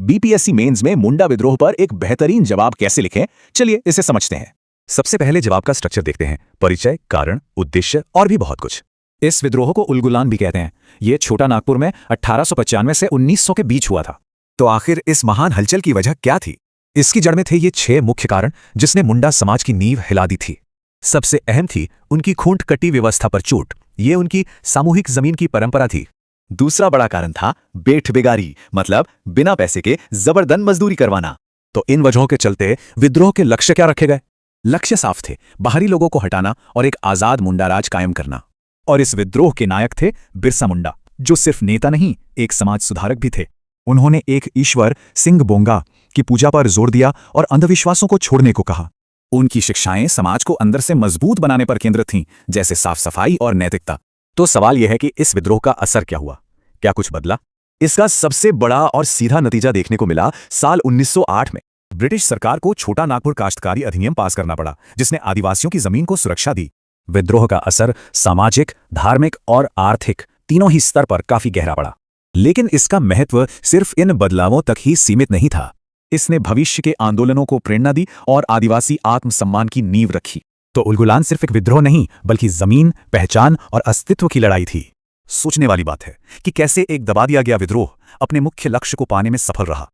BPSC mains में मुंडा विद्रोह पर एक बेहतरीन जवाब कैसे लिखें, चलिए इसे समझते हैं। सबसे पहले जवाब का स्ट्रक्चर देखते हैं। परिचय, कारण, उद्देश्य और भी बहुत कुछ। इस विद्रोह को उलगुलान भी कहते हैं। यह छोटा नागपुर में 1895 से 1900 के बीच हुआ था। तो आखिर इस महान हलचल की वजह क्या थी? इसकी जड़ में थे ये 6 मुख्य कारण जिसने मुंडा समाज की नींव हिला दी थी। सबसे अहम थी उनकी खूंट कट्टी व्यवस्था पर चोट। ये उनकी सामूहिक जमीन की परंपरा थी। दूसरा बड़ा कारण था बेठबेगारी, मतलब बिना पैसे के जबरदस्त मजदूरी करवाना। तो इन वजहों के चलते विद्रोह के लक्ष्य क्या रखे गए? लक्ष्य साफ थे, बाहरी लोगों को हटाना और एक आजाद मुंडा राज कायम करना। और इस विद्रोह के नायक थे बिरसा मुंडा, जो सिर्फ नेता नहीं, एक समाज सुधारक भी थे। उन्होंने एक ईश्वर सिंह बोंगा की पूजा पर जोर दिया और अंधविश्वासों को छोड़ने को कहा। उनकी शिक्षाएं समाज को अंदर से मजबूत बनाने पर केंद्रित थीं, जैसे साफ सफाई और नैतिकता। तो सवाल यह है कि इस विद्रोह का असर क्या हुआ? क्या कुछ बदला? इसका सबसे बड़ा और सीधा नतीजा देखने को मिला साल 1908 में। ब्रिटिश सरकार को छोटा नागपुर काश्तकारी अधिनियम पास करना पड़ा, जिसने आदिवासियों की जमीन को सुरक्षा दी। विद्रोह का असर सामाजिक, धार्मिक और आर्थिक तीनों ही स्तर पर काफी गहरा पड़ा। लेकिन इसका महत्व सिर्फ इन बदलावों तक ही सीमित नहीं था। इसने भविष्य के आंदोलनों को प्रेरणा दी और आदिवासी आत्मसम्मान की नींव रखी। तो उलगुलान सिर्फ एक विद्रोह नहीं, बल्कि जमीन, पहचान और अस्तित्व की लड़ाई थी। सोचने वाली बात है कि कैसे एक दबा दिया गया विद्रोह अपने मुख्य लक्ष्य को पाने में सफल रहा।